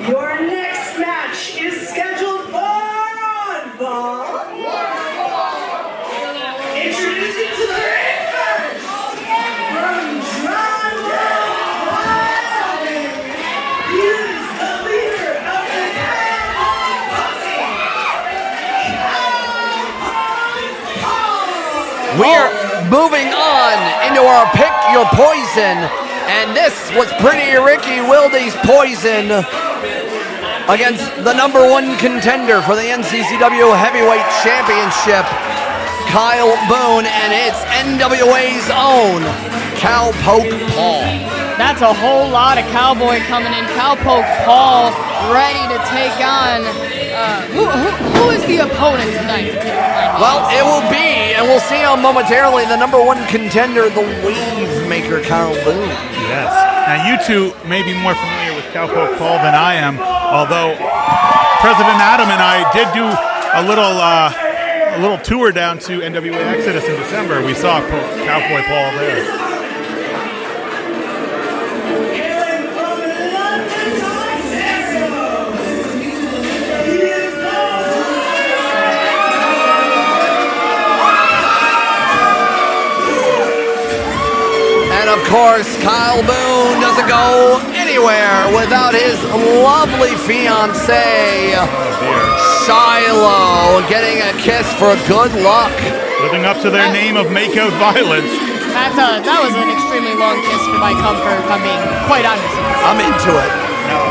Your next match is scheduled for on ball. Introducing to the ring first, from Wyoming, he is the leader of the Cowpoke posse, Cowpoke Paul. We are moving on into our Pick Your Poison, and this was Pretty Ricky Wilde's Poison against the #1 contender for the NCCW Heavyweight Championship, Kyle Boone, and it's NWA's own Cowpoke Paul. That's a whole lot of cowboy coming in. Cowpoke Paul ready to take on, who is the opponent tonight? Well, it will be, and we'll see him momentarily, the #1 contender, the Wakemaker, Kyle Boone. Yes. Now, you two may be more familiar with Cowpoke Paul than I am, although President Adam and I did do a little tour down to NWA Exodus in December. We saw Cowboy Paul there. And of course, Kyle Boone doesn't go anywhere without his lovely fiancée, Shiloh, getting a kiss for good luck. Living up to their name of Makeout Violence. That was an extremely long kiss for my comfort, if I'm being quite honest. I'm into it.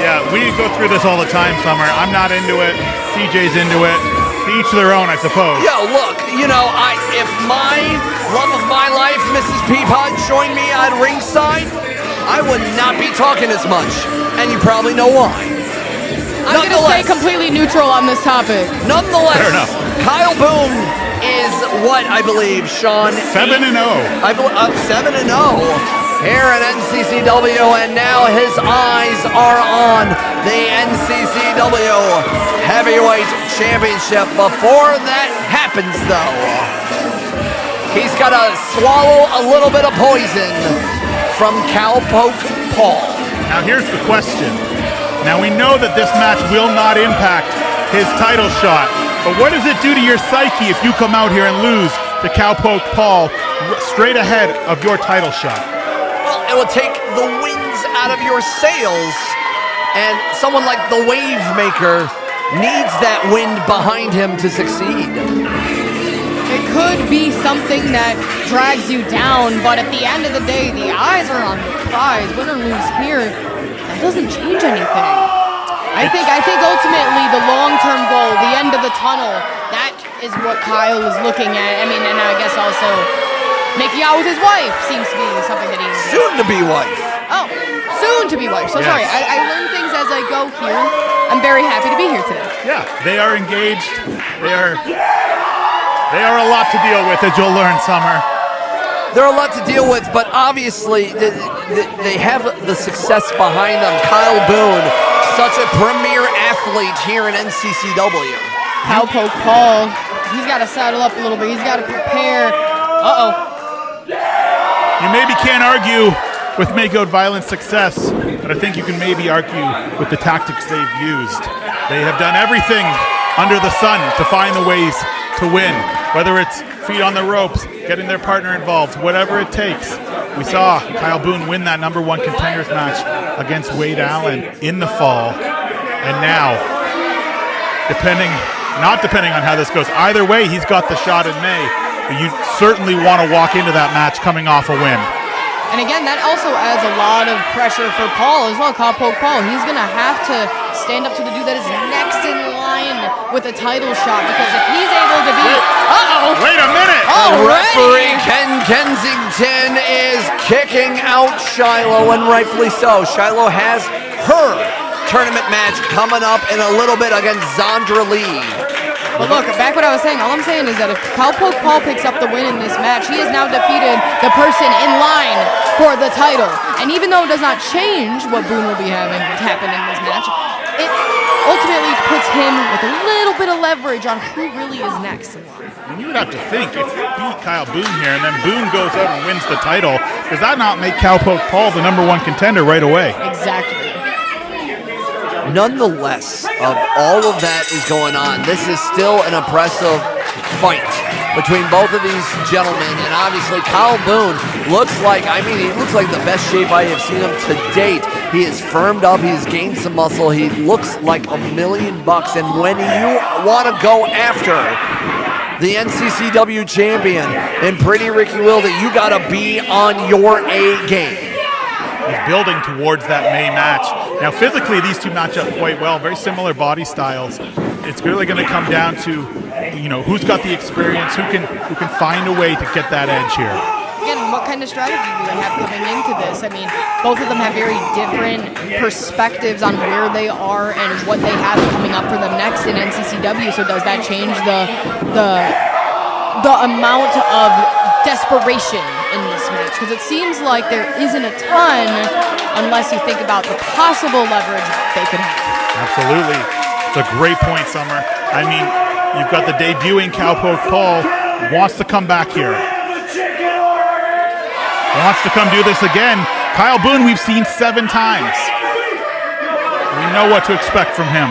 Yeah, we go through this all the time, Summer. I'm not into it. CJ's into it. To each their own, I suppose. Yo, look, if my love of my life, Mrs. Peapod, joined me at ringside, I would not be talking as much, and you probably know why. I'm going to stay completely neutral on this topic. Nonetheless, fair enough. Kyle Boone is what I believe, Sean? 7-0. 7-0 here at NCCW, and now his eyes are on the NCCW Heavyweight Championship. Before that happens, though, he's got to swallow a little bit of poison from Cowpoke Paul. Now here's the question. Now we know that this match will not impact his title shot, but what does it do to your psyche if you come out here and lose to Cowpoke Paul straight ahead of your title shot? Well, it will take the winds out of your sails, and someone like the Wakemaker needs that wind behind him to succeed. It could be something that drags you down, but at the end of the day, the eyes are on the prize. Win or lose here, that doesn't change anything. I think ultimately the long-term goal, the end of the tunnel, that is what Kyle is looking at. I mean, and I guess also making out with his wife seems to be something that he's soon-to-be wife. Oh, soon-to-be wife. So yes. Sorry, I learn things as I go here. I'm very happy to be here today. Yeah, they are engaged. They are a lot to deal with, as you'll learn, Summer. They're a lot to deal with, but obviously they have the success behind them. Kyle Boone, such a premier athlete here in NCCW. Cowpoke Paul, he's got to saddle up a little bit. He's got to prepare. You maybe can't argue with Makeout Violence success, but I think you can maybe argue with the tactics they've used. They have done everything under the sun to find the ways to win, whether it's feet on the ropes, getting their partner involved, whatever it takes. We saw Kyle Boone win that #1 contenders match against Wade Allen in the fall, and now, not depending on how this goes, either way, he's got the shot in May, but you certainly want to walk into that match coming off a win. And again, that also adds a lot of pressure for Paul as well, Cowpoke Paul. He's going to have to stand up to the dude that is next in line with a title shot, because if he's able to beat... Wait a minute! Referee Ken Kensington is kicking out Shiloh, and rightfully so. Shiloh has her tournament match coming up in a little bit against Zandra Lee. But look, back what I was saying, all I'm saying is that if Cowpoke Paul picks up the win in this match, he has now defeated the person in line for the title. And even though it does not change what Boone will be having happen in this match, it ultimately puts him with a little bit of leverage on who really is next in line. And you would have to think, if you beat Kyle Boone here and then Boone goes out and wins the title, does that not make Cowpoke Paul the #1 contender right away? Exactly. nonetheless, of all of that is going on, this is still an impressive fight between both of these gentlemen. And obviously, Kyle Boone looks like, he looks like the best shape I have seen him to date. He is firmed up. He's gained some muscle. He looks like $1,000,000. And when you want to go after the NCCW champion and Pretty Ricky Wilde, you got to be on your A game. He's building towards that May match. Now, physically, these two match up quite well. Very similar body styles. It's really going to come down to, who's got the experience, who can find a way to get that edge here. Again, what kind of strategy do they have coming into this? Both of them have very different perspectives on where they are and what they have coming up for them next in NCCW. So does that change the amount of desperation in this match? Because it seems like there isn't a ton unless you think about the possible leverage they could have. Absolutely. It's a great point, Summer. You've got the debuting Cowpoke Paul, wants to come back here. Wants to come do this again. Kyle Boone, we've seen 7 times. We know what to expect from him.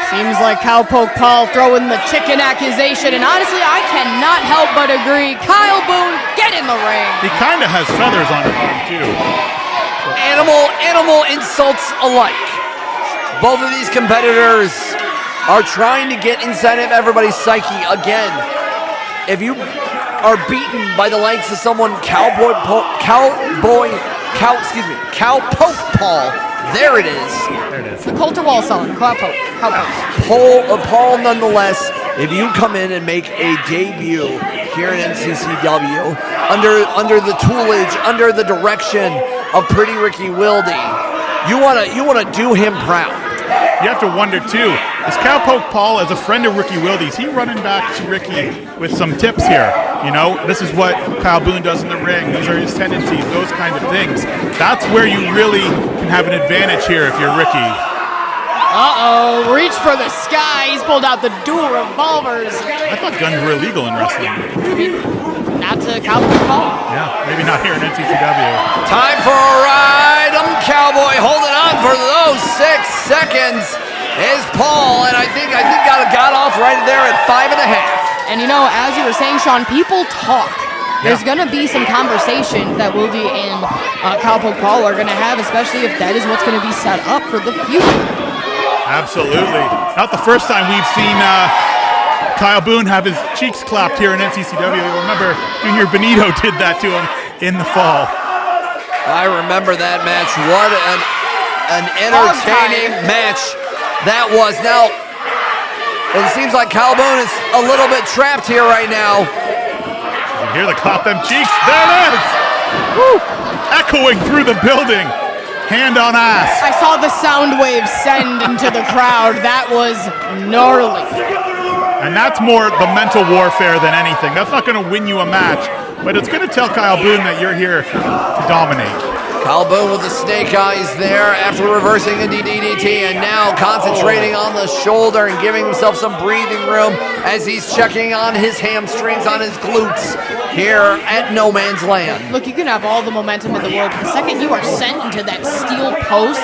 Seems like Cowpoke Paul throwing the chicken accusation, and honestly, I cannot help but agree. Kyle Boone, get in the ring. He kind of has feathers on his arm, too. Animal insults alike. Both of these competitors are trying to get inside of everybody's psyche again. If you are beaten by the likes of someone Cowpoke Paul, there it is. The Coulter Wall song, Cowpoke. Paul, nonetheless, if you come in and make a debut here in NCCW under the toolage, under the direction of Pretty Ricky Wilde, you wanna do him proud. You have to wonder, too, is Cowpoke Paul, as a friend of Ricky Wilde, is he running back to Ricky with some tips here? This is what Kyle Boone does in the ring. These are his tendencies, those kind of things. That's where you really can have an advantage here if you're Ricky. Uh-oh, reach for the sky. He's pulled out the dual revolvers. I thought guns were illegal in wrestling. Not to Cowpoke Paul. Yeah, maybe not here in NCCW. Time for a ride. Cowboy holding on for those 6 seconds is Paul, and I think got off right there at 5.5. And as you were saying, Sean, people talk. There's going to be some conversation that Wilde and Cowpoke Paul are going to have, especially if that is what's going to be set up for the future. Absolutely. Not the first time we've seen Kyle Boone have his cheeks clapped here in NCCW. Remember, Junior Benito did that to him in the fall. I remember that match. What an entertaining match that was. Now, it seems like Kyle Boone is a little bit trapped here right now. You can hear the clap them cheeks. There it is! Woo! Echoing through the building. Hand on ass. I saw the sound waves send into the crowd. That was gnarly. And that's more the mental warfare than anything. That's not going to win you a match, but it's going to tell Kyle Boone that you're here to dominate. Kyle Boone with the snake eyes there after reversing a DDT, and now concentrating on the shoulder and giving himself some breathing room as he's checking on his hamstrings, on his glutes here at No Man's Land. Look, you can have all the momentum in the world, but the second you are sent into that steel post,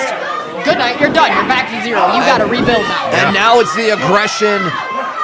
good night, you're done, you're back to zero. You got to rebuild now. And now it's the aggression.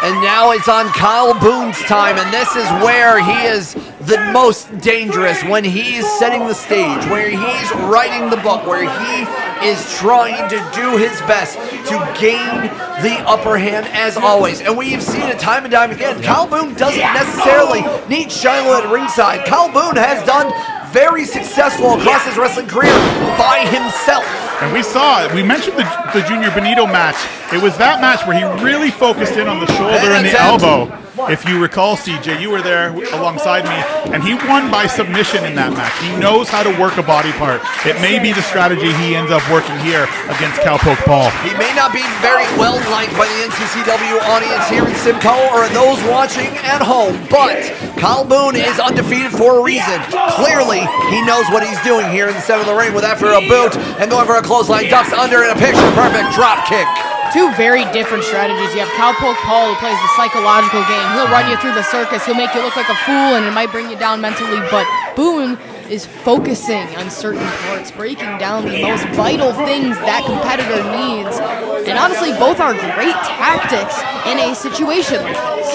And now it's on Kyle Boone's time, and this is where he is the most dangerous, when he's setting the stage, where he's writing the book, where he is trying to do his best to gain the upper hand as always. And we've seen it time and time again. Kyle Boone doesn't necessarily need Shiloh at ringside. Kyle Boone has done very successful across his wrestling career by himself. And we saw it. We mentioned the Junior Benito match. It was that match where he really focused in on the shoulder and the elbow. If you recall, CJ, you were there alongside me, and he won by submission in that match. He knows how to work a body part. It may be the strategy he ends up working here against Cowpoke Paul. He may not be very well liked by the NCCW audience here in Simcoe or those watching at home, but Kyle Boone is undefeated for a reason. Clearly, he knows what he's doing here in the center of the ring with after a boot and going for a clothesline, ducks under in a picture-perfect drop kick. Two very different strategies. You have Cowpoke Paul, who plays the psychological game. He'll run you through the circus. He'll make you look like a fool, and it might bring you down mentally. But Boone is focusing on certain parts, breaking down the most vital things that competitor needs. And honestly, both are great tactics in a situation like this.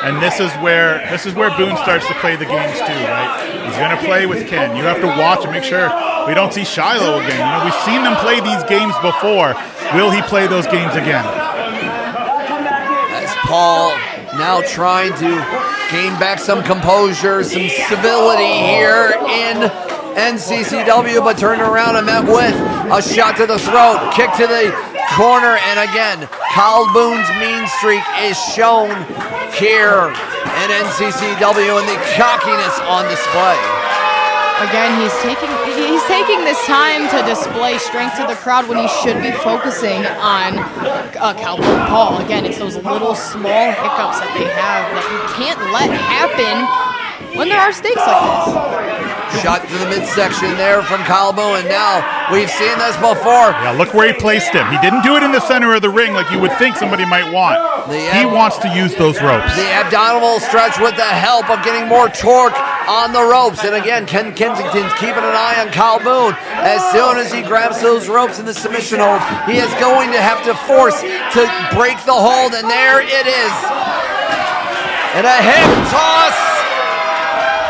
And this is where Boone starts to play the games too, right? He's going to play with Ken. You have to watch and make sure we don't see Shiloh again. You know, we've seen them play these games before. Will he play those games again? As Paul now trying to gain back some composure, some civility here in NCCW, but turned around and met with a shot to the throat, kick to the corner, and again, Kyle Boone's mean streak is shown here in NCCW and the cockiness on display. Again, he's taking this time to display strength to the crowd when he should be focusing on Cowpoke Paul. Again, it's those little small hiccups that they have that you can't let happen when there are stakes like this. Shot to the midsection there from Kyle Boone, and now we've seen this before. Yeah, look where he placed him. He didn't do it in the center of the ring like you would think somebody might want. He wants to use those ropes. The abdominal stretch with the help of getting more torque on the ropes. And again, Ken Kensington's keeping an eye on Kyle Boone. As soon as he grabs those ropes in the submission hold, he is going to have to force to break the hold, and there it is. And a hip toss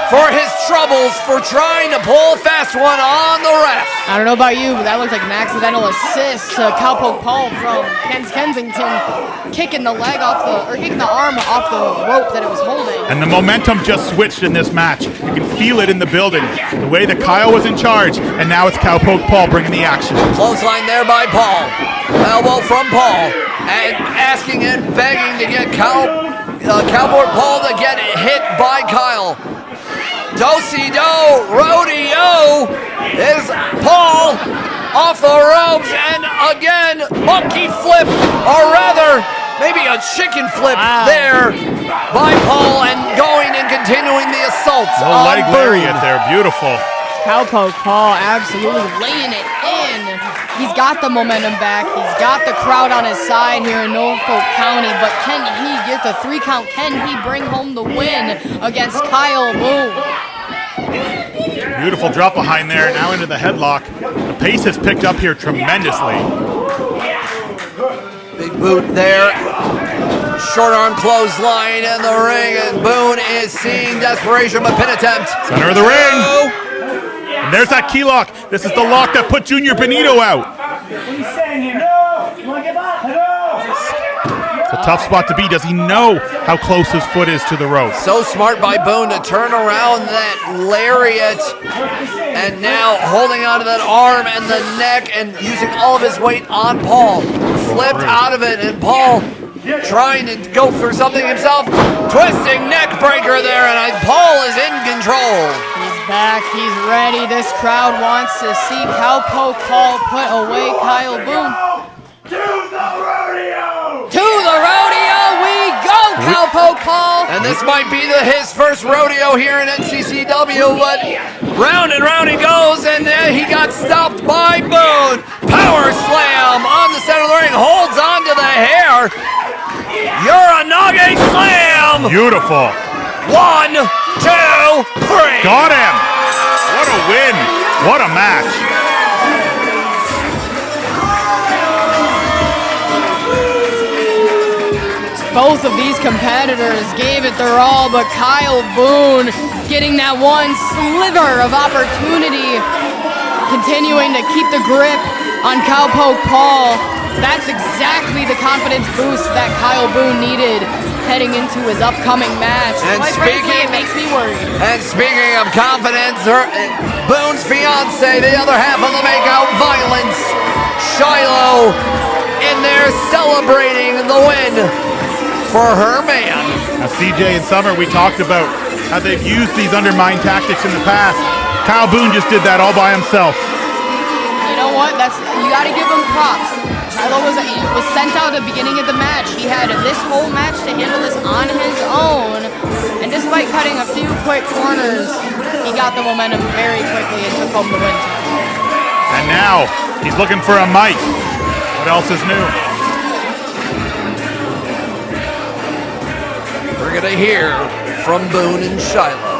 for his troubles for trying to pull a fast one on the ref. I don't know about you, but that looked like an accidental assist to Cowpoke Paul from Kensington, kicking the arm off the rope that it was holding. And the momentum just switched in this match. You can feel it in the building. The way that Kyle was in charge, and now it's Cowpoke Paul bringing the action. Clothesline there by Paul. Elbow from Paul, and asking and begging to get Cowpoke Paul to get hit by Kyle. Do-si-do rodeo is Paul off the ropes, and again, monkey flip, or rather, maybe a chicken flip there by Paul, and going and continuing the assault on leg Boone. lariat there, beautiful. Cowpoke Paul absolutely laying it in. He's got the momentum back. He's got the crowd on his side here in Norfolk County, but can he get the 3 count? Can he bring home the win against Kyle Boone? Beautiful drop behind there, now into the headlock. The pace has picked up here tremendously. Big boot there. Short arm clothesline in the ring, and Boone is seeing desperation, but pin attempt. Center of the ring. And there's that key lock. This is the lock that put Junior Benito out. What are you saying here? No! You want to give up? No! It's a tough spot to be. Does he know how close his foot is to the rope? So smart by Boone to turn around that lariat, and now holding onto that arm and the neck and using all of his weight on Paul. Flipped out of it, and Paul trying to go for something himself. Twisting neck breaker there, and Paul is in control. He's back. He's ready. This crowd wants to see Cowpoke Paul put away Kyle Boone. To the rodeo! To the rodeo we go, Cowpoke Paul! And this might be his first rodeo here in NCCW, but round and round he goes, and he got stopped by Boone. Power slam on the center of the ring, holds on to the hair. Uranage slam! Beautiful. 1, 2, 3. Got him. What a win. What a match. Both of these competitors gave it their all, but Kyle Boone getting that one sliver of opportunity, continuing to keep the grip on Cowpoke Paul. That's exactly the confidence boost that Kyle Boone needed heading into his upcoming match. And Quite frankly, it makes me worried. And speaking of confidence, Boone's fiance, the other half of the Makeout Violence, Shiloh, in there celebrating the win for her man. Now, CJ and Summer, we talked about how they've used these undermine tactics in the past. Kyle Boone just did that all by himself. You know what? You got to give him props. Shiloh was sent out at the beginning of the match. He had this whole match to handle this on his own, and despite cutting a few quick corners, he got the momentum very quickly and took home the win. And now he's looking for a mic. What else is new? We're gonna hear from Boone and Shiloh.